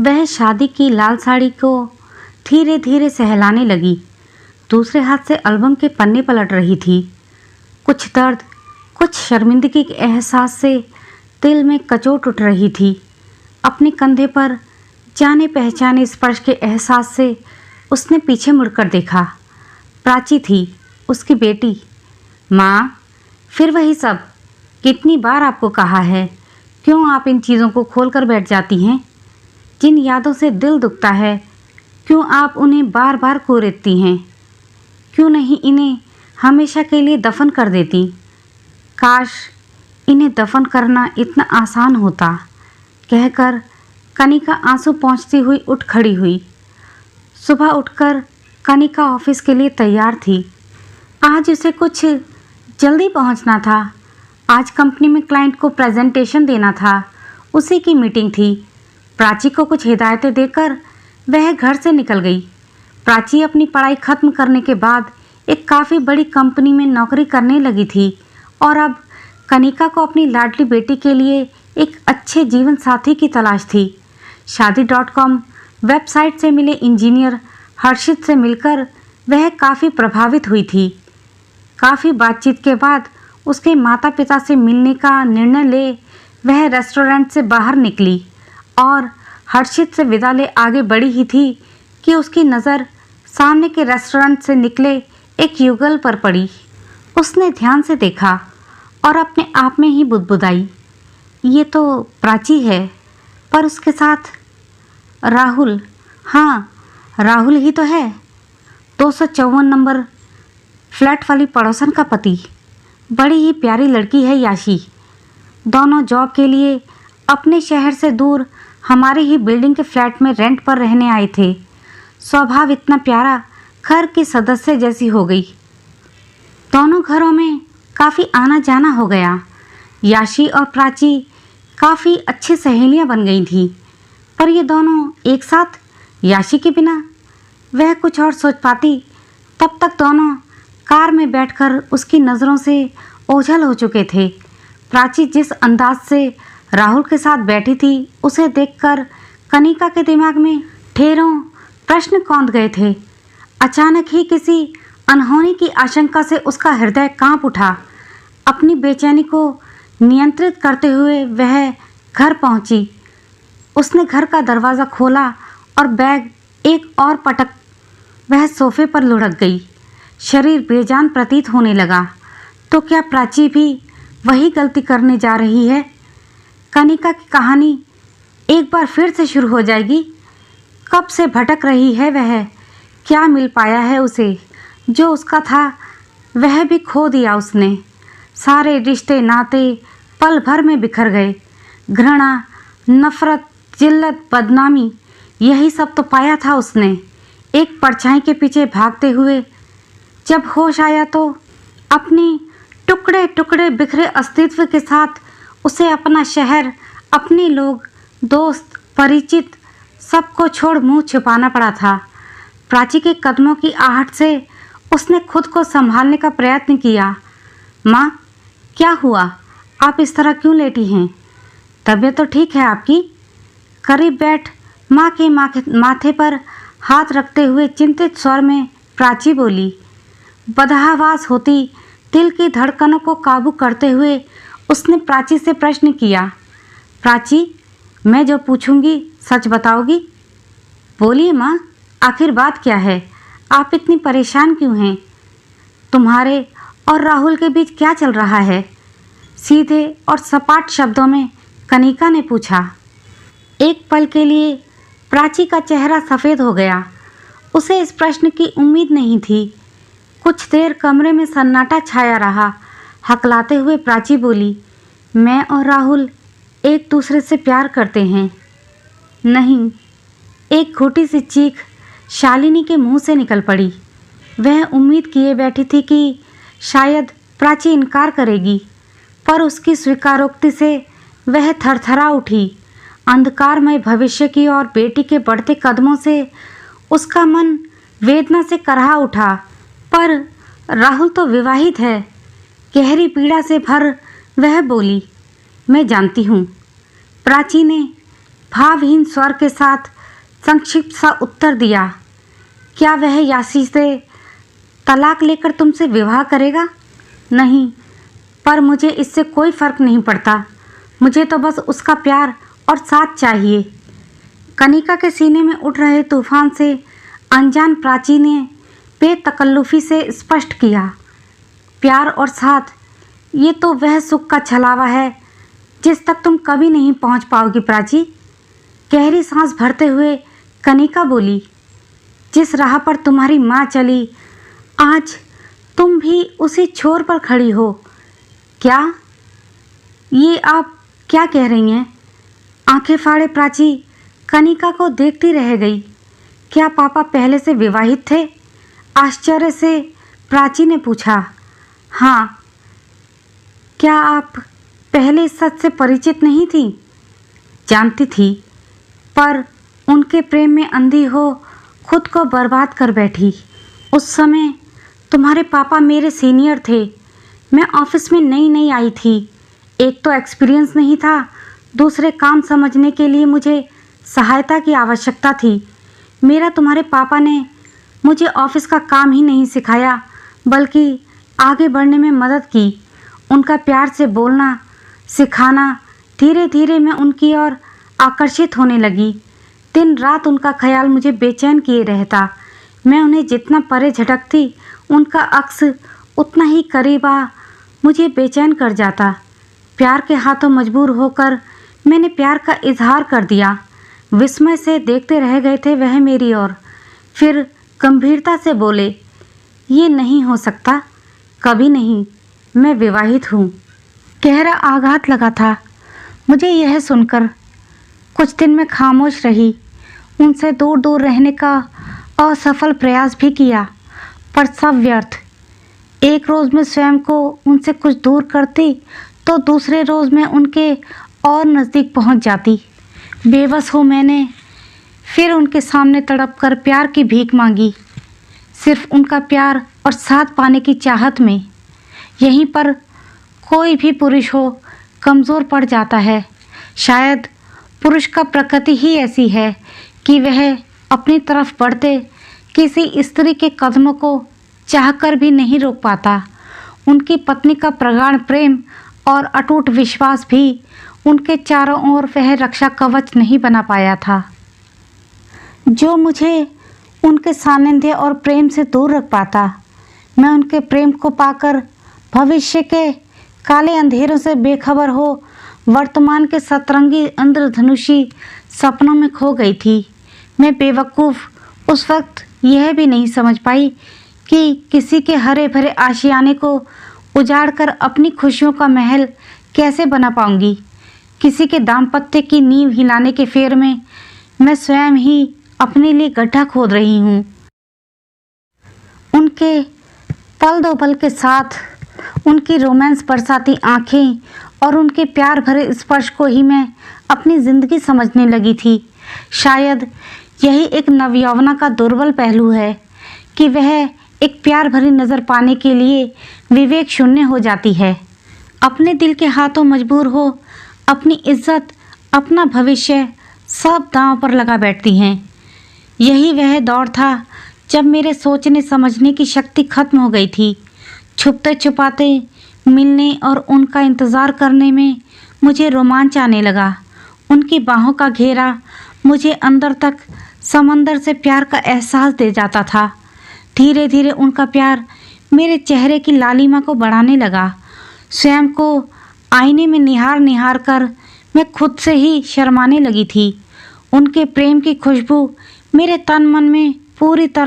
वह शादी की लाल साड़ी को धीरे धीरे सहलाने लगी। दूसरे हाथ से एल्बम के पन्ने पलट रही थी। कुछ दर्द, कुछ शर्मिंदगी के एहसास से दिल में कचोट उठ रही थी। अपने कंधे पर जाने पहचाने स्पर्श के एहसास से उसने पीछे मुड़कर देखा। प्राची थी, उसकी बेटी। माँ, फिर वही सब। कितनी बार आपको कहा है, क्यों आप इन चीज़ों को खोल कर बैठ जाती हैं? जिन यादों से दिल दुखता है, क्यों आप उन्हें बार बार कोरेती हैं? क्यों नहीं इन्हें हमेशा के लिए दफन कर देती? काश इन्हें दफन करना इतना आसान होता, कहकर कनिका आंसू पोंछती हुई उठ खड़ी हुई। सुबह उठकर कनिका ऑफिस के लिए तैयार थी। आज उसे कुछ जल्दी पहुंचना था। आज कंपनी में क्लाइंट को प्रेजेंटेशन देना था, उसी की मीटिंग थी। प्राची को कुछ हिदायतें देकर वह घर से निकल गई। प्राची अपनी पढ़ाई खत्म करने के बाद एक काफ़ी बड़ी कंपनी में नौकरी करने लगी थी और अब कनिका को अपनी लाडली बेटी के लिए एक अच्छे जीवन साथी की तलाश थी। शादी.com वेबसाइट से मिले इंजीनियर हर्षित से मिलकर वह काफ़ी प्रभावित हुई थी। काफ़ी बातचीत के बाद उसके माता पिता से मिलने का निर्णय ले वह रेस्टोरेंट से बाहर निकली और हर्षित से विदा ले आगे बढ़ी ही थी कि उसकी नज़र सामने के रेस्टोरेंट से निकले एक युगल पर पड़ी। उसने ध्यान से देखा और अपने आप में ही बुदबुदाई, ये तो प्राची है, पर उसके साथ राहुल। हाँ, राहुल ही तो है, 254 नंबर फ्लैट वाली पड़ोसन का पति। बड़ी ही प्यारी लड़की है याशी। दोनों जॉब के लिए अपने शहर से दूर हमारे ही बिल्डिंग के फ्लैट में रेंट पर रहने आए थे। स्वभाव इतना प्यारा, घर की सदस्य जैसी हो गई। दोनों घरों में काफ़ी आना जाना हो गया। याशी और प्राची काफ़ी अच्छी सहेलियां बन गई थीं, पर ये दोनों एक साथ याशी के बिना वह कुछ और सोच पाती। तब तक दोनों कार में बैठकर उसकी नज़रों से ओझल हो चुके थे। प्राची जिस अंदाज से राहुल के साथ बैठी थी, उसे देखकर कनिका के दिमाग में ढेरों प्रश्न कौंध गए थे। अचानक ही किसी अनहोनी की आशंका से उसका हृदय कांप उठा। अपनी बेचैनी को नियंत्रित करते हुए वह घर पहुंची। उसने घर का दरवाज़ा खोला और बैग एक और पटक वह सोफे पर लुढ़क गई। शरीर बेजान प्रतीत होने लगा। तो क्या प्राची भी वही गलती करने जा रही है? कनिका की कहानी एक बार फिर से शुरू हो जाएगी। कब से भटक रही है वह? क्या मिल पाया है उसे? जो उसका था वह भी खो दिया उसने। सारे रिश्ते नाते पल भर में बिखर गए। घृणा, नफरत, जिल्लत, बदनामी, यही सब तो पाया था उसने। एक परछाई के पीछे भागते हुए जब होश आया तो अपने टुकड़े टुकड़े बिखरे अस्तित्व के साथ उसे अपना शहर, अपने लोग, दोस्त, परिचित सबको छोड़ मुंह छुपाना पड़ा था। प्राची के कदमों की आहट से उसने खुद को संभालने का प्रयत्न किया। माँ, क्या हुआ? आप इस तरह क्यों लेटी हैं? तबीयत तो ठीक है आपकी? करीब बैठ माँ के माथे पर हाथ रखते हुए चिंतित स्वर में प्राची बोली। बदहवास होती दिल की धड़कनों को काबू करते हुए उसने प्राची से प्रश्न किया। प्राची, मैं जो पूछूंगी सच बताओगी? बोलिए माँ, आखिर बात क्या है? आप इतनी परेशान क्यों हैं? तुम्हारे और राहुल के बीच क्या चल रहा है? सीधे और सपाट शब्दों में कनिका ने पूछा। एक पल के लिए प्राची का चेहरा सफ़ेद हो गया। उसे इस प्रश्न की उम्मीद नहीं थी। कुछ देर कमरे में सन्नाटा छाया रहा। हकलाते हुए प्राची बोली, मैं और राहुल एक दूसरे से प्यार करते हैं। नहीं। एक घोटी सी चीख शालिनी के मुंह से निकल पड़ी। वह उम्मीद किए बैठी थी कि शायद प्राची इनकार करेगी, पर उसकी स्वीकारोक्ति से वह थरथरा उठी। अंधकारमय भविष्य की और बेटी के बढ़ते कदमों से उसका मन वेदना से करहा उठा। पर राहुल तो विवाहित है। गहरी पीड़ा से भर वह बोली, मैं जानती हूँ। प्राची ने भावहीन स्वर के साथ संक्षिप्त सा उत्तर दिया। क्या वह यासी से तलाक लेकर तुमसे विवाह करेगा? नहीं, पर मुझे इससे कोई फर्क नहीं पड़ता। मुझे तो बस उसका प्यार और साथ चाहिए। कनिका के सीने में उठ रहे तूफान से अनजान प्राची ने बेतकल्लुफी से स्पष्ट किया। प्यार और साथ, ये तो वह सुख का छलावा है जिस तक तुम कभी नहीं पहुंच पाओगी प्राची। गहरी सांस भरते हुए कनिका बोली, जिस राह पर तुम्हारी माँ चली, आज तुम भी उसी छोर पर खड़ी हो। क्या ये आप क्या कह रही हैं? आंखें फाड़े प्राची कनिका को देखती रह गई। क्या पापा पहले से विवाहित थे? आश्चर्य से प्राची ने पूछा। हाँ। क्या आप पहले इस सच से परिचित नहीं थी? जानती थी, पर उनके प्रेम में अंधी हो खुद को बर्बाद कर बैठी। उस समय तुम्हारे पापा मेरे सीनियर थे। मैं ऑफिस में नई नई आई थी। एक तो एक्सपीरियंस नहीं था, दूसरे काम समझने के लिए मुझे सहायता की आवश्यकता थी। मेरा तुम्हारे पापा ने मुझे ऑफिस का काम ही नहीं सिखाया, बल्कि आगे बढ़ने में मदद की। उनका प्यार से बोलना सिखाना, धीरे धीरे मैं उनकी ओर आकर्षित होने लगी। दिन रात उनका ख्याल मुझे बेचैन किए रहता। मैं उन्हें जितना परे झटकती, उनका अक्स उतना ही करीब आ मुझे बेचैन कर जाता। प्यार के हाथों मजबूर होकर मैंने प्यार का इजहार कर दिया। विस्मय से देखते रह गए थे वह मेरी ओर। फिर गंभीरता से बोले, ये नहीं हो सकता, कभी नहीं। मैं विवाहित हूँ। गहरा आघात लगा था मुझे यह सुनकर। कुछ दिन मैं खामोश रही। उनसे दूर दूर रहने का असफल प्रयास भी किया, पर सब व्यर्थ। एक रोज़ मैं स्वयं को उनसे कुछ दूर करती तो दूसरे रोज़ मैं उनके और नज़दीक पहुंच जाती। बेबस हो मैंने फिर उनके सामने तड़प कर प्यार की भीख मांगी, सिर्फ उनका प्यार और साथ पाने की चाहत में। यहीं पर कोई भी पुरुष हो कमज़ोर पड़ जाता है। शायद पुरुष का प्रकृति ही ऐसी है कि वह अपनी तरफ बढ़ते किसी स्त्री के कदमों को चाहकर भी नहीं रोक पाता। उनकी पत्नी का प्रगाढ़ प्रेम और अटूट विश्वास भी उनके चारों ओर वह रक्षा कवच नहीं बना पाया था जो मुझे उनके सानिध्य और प्रेम से दूर रख पाता। मैं उनके प्रेम को पाकर भविष्य के काले अंधेरों से बेखबर हो वर्तमान के सतरंगी इंद्रधनुषी सपनों में खो गई थी। मैं बेवकूफ़ उस वक्त यह भी नहीं समझ पाई कि किसी के हरे भरे आशियाने को उजाड़कर अपनी खुशियों का महल कैसे बना पाऊंगी। किसी के दाम्पत्य की नींव हिलाने के फेर में मैं स्वयं ही अपने लिए गड्ढा खोद रही हूँ। उनके पल दो पल के साथ उनकी रोमांस बरसाती आँखें और उनके प्यार भरे स्पर्श को ही मैं अपनी ज़िंदगी समझने लगी थी। शायद यही एक नवयौवना का दुर्बल पहलू है कि वह एक प्यार भरी नज़र पाने के लिए विवेक शून्य हो जाती है। अपने दिल के हाथों मजबूर हो अपनी इज्जत, अपना भविष्य सब दांव पर लगा बैठती हैं। यही वह दौर था जब मेरे सोचने समझने की शक्ति खत्म हो गई थी। छुपते छुपाते मिलने और उनका इंतज़ार करने में मुझे रोमांच आने लगा। उनकी बाहों का घेरा मुझे अंदर तक समंदर से प्यार का एहसास दे जाता था। धीरे धीरे उनका प्यार मेरे चेहरे की लालिमा को बढ़ाने लगा। स्वयं को आईने में निहार निहार कर मैं खुद से ही शर्माने लगी थी। उनके प्रेम की खुशबू मेरे तन मन में पूरी तरह